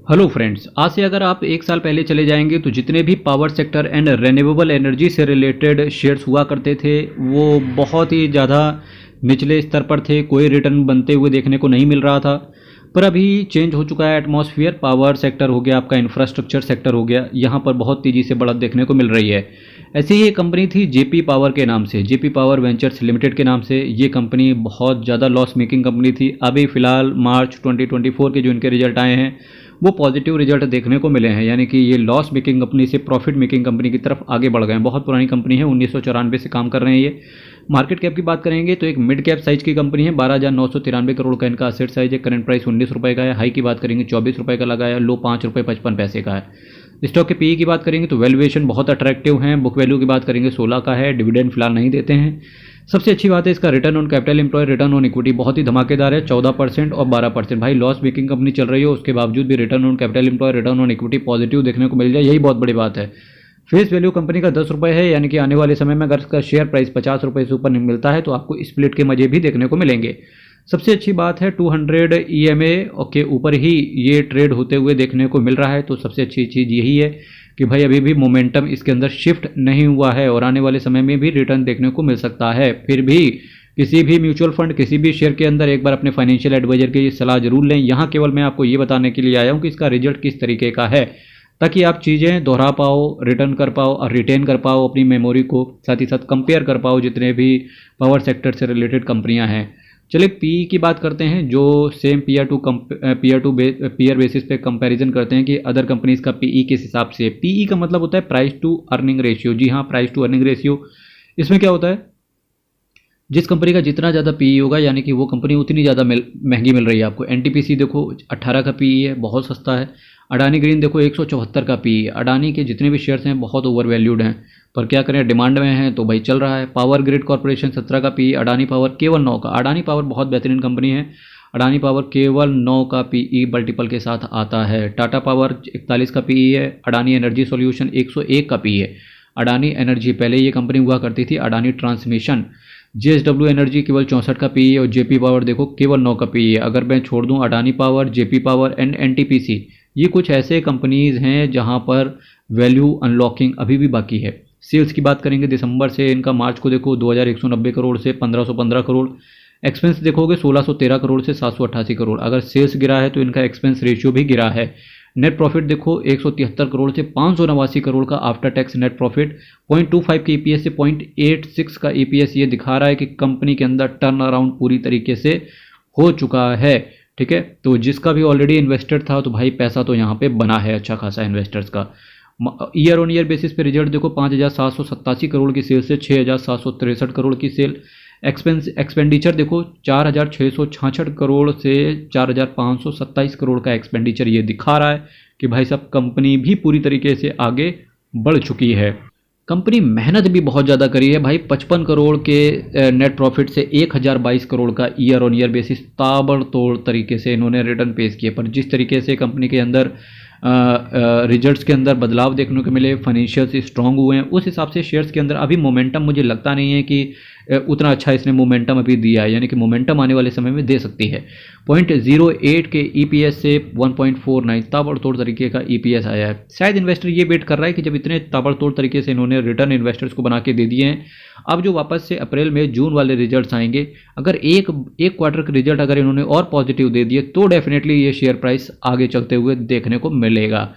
Hello friends, आज से अगर आप एक साल पहले चले जाएंगे तो जितने भी power sector and renewable energy से रिलेटेड शेयर्स हुआ करते थे वो बहुत ही ज़्यादा निचले स्तर पर थे। कोई रिटर्न बनते हुए देखने को नहीं मिल रहा था। पर अभी चेंज हो चुका है एटमॉस्फेयर। पावर सेक्टर हो गया, आपका इंफ्रास्ट्रक्चर सेक्टर हो गया, यहाँ पर बहुत तेज़ी से बढ़त देखने को मिल रही है। ऐसी ही एक कंपनी थी जेपी पावर के नाम से, जेपी पावर वेंचर्स लिमिटेड के नाम से। ये कंपनी बहुत ज़्यादा लॉस मेकिंग कंपनी थी। अभी फ़िलहाल मार्च 2024 के जो इनके रिजल्ट आए हैं वो पॉजिटिव रिजल्ट देखने को मिले हैं, यानी कि ये लॉस मेकिंग कंपनी से प्रॉफिट मेकिंग कंपनी की तरफ आगे बढ़ गए हैं। बहुत पुरानी कंपनी है, 1994 से काम कर रहे हैं ये। मार्केट कैप की बात करेंगे तो एक मिड कैप साइज की कंपनी है। 12,993 करोड़ का इनका असेट साइज है। करंट प्राइस 19 रुपये का है। हाई की बात करेंगे 24 रुपये का लगा है। लो 5 रुपये 55 पैसे का है। स्टॉक के पीई की बात करेंगे तो वैल्यूएशन बहुत अट्रैक्टिव है। बुक वैल्यू की बात करेंगे 16 का है। डिविडेंड फिलहाल नहीं देते हैं। सबसे अच्छी बात है इसका return on capital employed, return on equity बहुत ही धमाकेदार है, 14% और 12%। भाई लॉस मेकिंग कंपनी चल रही हो उसके बावजूद भी return on capital employed, return on equity positive देखने को मिल जाए, यही बहुत बड़ी बात है। फेस वैल्यू कंपनी का 10 रुपये है, यानी कि आने वाले समय में अगर इसका शेयर प्राइस 50 रुपये से ऊपर नहीं मिलता है तो आपको स्प्लिट के मजे भी देखने को मिलेंगे। सबसे अच्छी बात है 200 EMA के ऊपर ही ये ट्रेड होते हुए देखने को मिल रहा है। तो सबसे अच्छी चीज़ यही है कि भाई अभी भी मोमेंटम इसके अंदर शिफ्ट नहीं हुआ है और आने वाले समय में भी रिटर्न देखने को मिल सकता है। फिर भी किसी भी म्यूचुअल फंड, किसी भी शेयर के अंदर एक बार अपने फाइनेंशियल एडवाइजर की सलाह जरूर लें। यहाँ केवल मैं आपको ये बताने के लिए आया हूँ कि इसका रिजल्ट किस तरीके का है, ताकि आप चीज़ें दोहरा पाओ, रिटर्न कर पाओ और रिटेन कर पाओ अपनी मेमोरी को, साथ ही साथ कंपेयर कर पाओ जितने भी पावर सेक्टर से रिलेटेड कंपनियां हैं। चलिए पी की बात करते हैं, जो सेम पीयर बेसिस पे कंपैरिजन करते हैं कि अदर कंपनीज का पीई किस हिसाब से। पीई का मतलब होता है प्राइस टू अर्निंग रेशियो। जी हाँ, प्राइस टू अर्निंग रेशियो। इसमें क्या होता है, जिस कंपनी का जितना ज़्यादा पीई होगा यानी कि वो कंपनी उतनी ज़्यादा महंगी मिल रही है आपको। एनटीपीसी देखो 18 का पीई है, बहुत सस्ता है। अडानी ग्रीन देखो 174 का पीई है। अडानी के जितने भी शेयर्स हैं बहुत ओवर वैल्यूड हैं, पर क्या करें, डिमांड में है तो भाई चल रहा है। पावर ग्रिड कॉर्पोरेशन 17 का पीई, अडानी पावर केवल 9 का। अडानी पावर बहुत बेहतरीन कंपनी है। अडानी पावर केवल 9 का पीई मल्टीपल के साथ आता है। टाटा पावर 41 का पीई है। अडानी एनर्जी सॉल्यूशन 101 का पीई है। अडानी एनर्जी पहले ये कंपनी हुआ करती थी अडानी ट्रांसमिशन। JSW एनर्जी केवल 64 का पीई है और जेपी पावर देखो केवल 9 का पीई है। अगर मैं छोड़ दूं Adani power, JP power and NTPC, ये कुछ ऐसे कंपनीज हैं जहां पर वैल्यू अनलॉकिंग अभी भी बाकी है। सेल्स की बात करेंगे दिसंबर से इनका मार्च को देखो 2190 करोड़ से 1515 करोड़। एक्सपेंस देखोगे 1613 करोड़ से 788 करोड़। अगर सेल्स गिरा है तो इनका एक्सपेंस रेशियो भी गिरा है। नेट प्रॉफिट देखो 173 करोड़ से 589 करोड़ का आफ्टर टैक्स नेट प्रॉफिट। 0.25 के ईपीएस से 0.86 का ईपीएस, ये दिखा रहा है कि कंपनी के अंदर टर्न अराउंड पूरी तरीके से हो चुका है। ठीक है, तो जिसका भी ऑलरेडी इन्वेस्टेड था तो भाई पैसा तो यहाँ पे बना है अच्छा खासा इन्वेस्टर्स का। ईयर ऑन ईयर बेसिस पे रिजल्ट देखो 5,787 करोड़ की सेल से 6,763 करोड़ की सेल। एक्सपेंडिचर देखो 4,666 करोड़ से 4,527 करोड़ का एक्सपेंडिचर, ये दिखा रहा है कि भाई साहब कंपनी भी पूरी तरीके से आगे बढ़ चुकी है। कंपनी मेहनत भी बहुत ज़्यादा करी है भाई। 55 करोड़ के नेट प्रॉफिट से 1,022 करोड़ का ईयर ऑन ईयर बेसिस ताबड़तोड़ तरीके से इन्होंने रिटर्न पेश किए। पर जिस तरीके से कंपनी के अंदर रिजल्ट्स के अंदर बदलाव देखने को मिले, फाइनेंशियल्स स्ट्रांग हुए हैं, उस हिसाब से शेयर्स के अंदर अभी मोमेंटम मुझे लगता नहीं है कि उतना अच्छा इसने मोमेंटम अभी दिया है, यानी कि मोमेंटम आने वाले समय में दे सकती है। 0.08 के ईपीएस से 1.49 ताबड़तोड़ तरीके का ईपीएस आया है। शायद इन्वेस्टर ये वेट कर रहा है कि जब इतने ताबड़तोड़ तरीके से इन्होंने रिटर्न इन्वेस्टर्स को बना के दे दिए हैं, अब जो वापस से अप्रैल में जून वाले रिजल्ट्स आएंगे, अगर एक क्वार्टर के रिजल्ट अगर इन्होंने और पॉजिटिव दे दिए तो डेफिनेटली ये शेयर प्राइस आगे चलते हुए देखने को मिलेगा।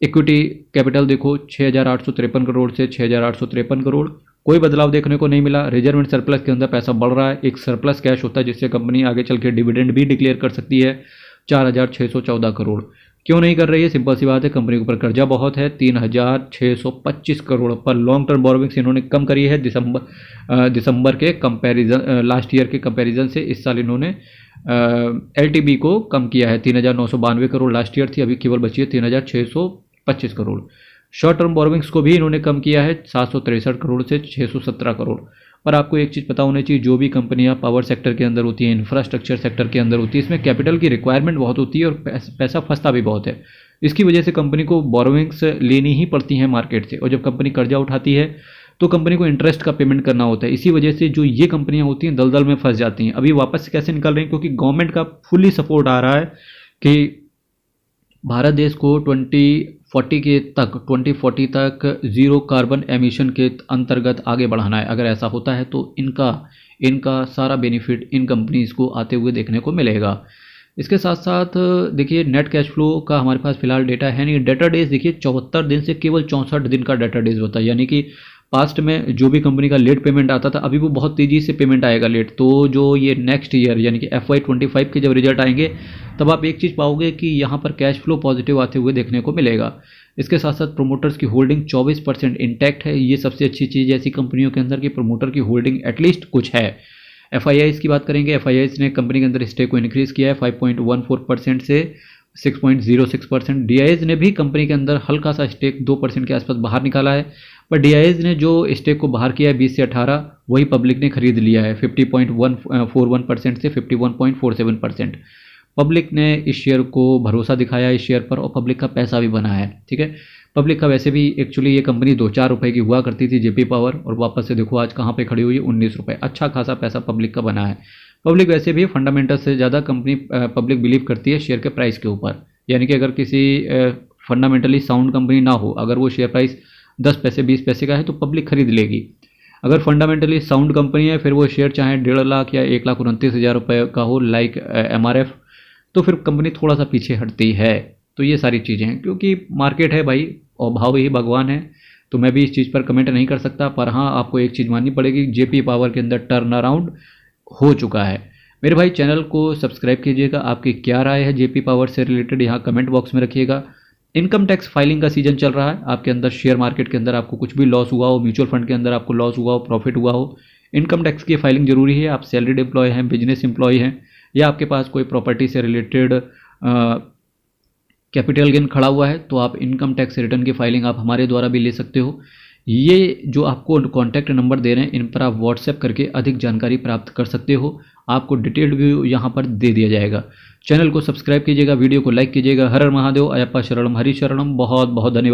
इक्विटी कैपिटल देखो 6,853 करोड़ से 6,853 करोड़, कोई बदलाव देखने को नहीं मिला। रिजर्व एंड सरप्लस के अंदर पैसा बढ़ रहा है। एक सरप्लस कैश होता है जिससे कंपनी आगे चल के डिविडेंड भी डिक्लेयर कर सकती है। 4,614 करोड़ क्यों नहीं कर रही है, सिंपल सी बात है, कंपनी के ऊपर कर्जा बहुत है। 3,625 करोड़ पर लॉन्ग टर्म बोरोविंग्स इन्होंने कम करी है दिसंबर के कंपैरिजन, लास्ट ईयर के कंपैरिजन से इस साल इन्होंने LTB को कम किया है। 3,992 करोड़ लास्ट ईयर थी, अभी केवल बची है 3,625 करोड़। शॉर्ट टर्म बोरोविंग्स को भी इन्होंने कम किया है 763 करोड़ से 617 करोड़। पर आपको एक चीज़ पता होनी चाहिए, जो भी कंपनियां पावर सेक्टर के अंदर होती हैं, इंफ्रास्ट्रक्चर सेक्टर के अंदर होती है, इसमें कैपिटल की रिक्वायरमेंट बहुत होती है और पैसा फंसता भी बहुत है। इसकी वजह से कंपनी को बोरोविंग्स लेनी ही पड़ती हैं मार्केट से, और जब कंपनी कर्जा उठाती है तो कंपनी को इंटरेस्ट का पेमेंट करना होता है। इसी वजह से जो ये कंपनियां होती हैं दलदल में फंस जाती हैं। अभी वापस से कैसे निकल रही हैं, क्योंकि गवर्नमेंट का फुल्ली सपोर्ट आ रहा है कि भारत देश को 2040 तक ज़ीरो कार्बन एमिशन के अंतर्गत आगे बढ़ाना है। अगर ऐसा होता है तो इनका सारा बेनिफिट इन कंपनीज़ को आते हुए देखने को मिलेगा। इसके साथ साथ देखिए नेट कैश फ्लो का हमारे पास फिलहाल डेटा है नहीं। डेटा डेज देखिए 74 दिन से केवल 64 दिन का डेटा डेज होता है, यानी कि पास्ट में जो भी कंपनी का लेट पेमेंट आता था अभी वो बहुत तेज़ी से पेमेंट आएगा लेट। तो जो ये नेक्स्ट ईयर यानी कि FY25 के जब रिजल्ट आएंगे तब आप एक चीज़ पाओगे कि यहाँ पर कैश फ्लो पॉजिटिव आते हुए देखने को मिलेगा। इसके साथ साथ प्रोमोटर्स की होल्डिंग 24% इंटैक्ट है। ये सबसे अच्छी चीज़ है ऐसी कंपनियों के अंदर कि प्रोमोटर की होल्डिंग एटलीस्ट कुछ है। FIIs की बात करेंगे, FIIs ने कंपनी के अंदर स्टेक को इंक्रीज़ किया है 5.14% से 6.06%। DIs ने भी कंपनी के अंदर हल्का सा स्टेक 2% के आसपास बाहर निकाला है, पर DIs ने जो स्टेक को बाहर किया है 20 से 18 वही पब्लिक ने खरीद लिया है 50.41% से 51.47%। पब्लिक ने इस शेयर को भरोसा दिखाया इस शेयर पर और पब्लिक का पैसा भी बना है। ठीक है, पब्लिक का वैसे भी एक्चुअली ये कंपनी 2-4 रुपये की हुआ करती थी JP पावर, और वापस से देखो आज कहाँ पे खड़ी हुई है 19 रुपये। अच्छा खासा पैसा पब्लिक का बना है। पब्लिक वैसे भी फंडामेंटल से ज़्यादा कंपनी पब्लिक बिलीव करती है शेयर के प्राइस के ऊपर, यानी कि अगर किसी फंडामेंटली साउंड कंपनी ना हो, अगर वो शेयर प्राइस 10 पैसे 20 पैसे का है तो पब्लिक खरीद लेगी। अगर फंडामेंटली साउंड कंपनी है फिर वो शेयर चाहे 1.5 लाख या 1,29,000 रुपये का हो लाइक MRF, तो फिर कंपनी थोड़ा सा पीछे हटती है। तो ये सारी चीज़ें हैं, क्योंकि मार्केट है भाई और भाव ही भगवान है, तो मैं भी इस चीज़ पर कमेंट नहीं कर सकता। पर हाँ, आपको एक चीज़ माननी पड़ेगी, JP पावर के अंदर टर्न अराउंड हो चुका है। मेरे भाई चैनल को सब्सक्राइब कीजिएगा। आपकी क्या राय है JP पावर से रिलेटेड यहाँ कमेंट बॉक्स में रखिएगा। इनकम टैक्स फाइलिंग का सीजन चल रहा है, आपके अंदर शेयर मार्केट के अंदर आपको कुछ भी लॉस हुआ हो, म्यूचुअल फंड के अंदर आपको लॉस हुआ हो, प्रॉफिट हुआ हो, इनकम टैक्स की फाइलिंग जरूरी है। आप सैलरीड एम्प्लॉय हैं, बिजनेस एम्प्लॉय हैं, या आपके पास कोई प्रॉपर्टी से रिलेटेड कैपिटल गेन खड़ा हुआ है, तो आप इनकम टैक्स रिटर्न की फाइलिंग आप हमारे द्वारा भी ले सकते हो। ये जो आपको कॉन्टैक्ट नंबर दे रहे हैं इन पर आप व्हाट्सएप करके अधिक जानकारी प्राप्त कर सकते हो। आपको डिटेल्ड व्यू यहाँ पर दे दिया जाएगा। चैनल को सब्सक्राइब कीजिएगा, वीडियो को लाइक कीजिएगा। हर हर महादेव, अयप्पा शरणम, हरि शरणम। बहुत बहुत धन्यवाद।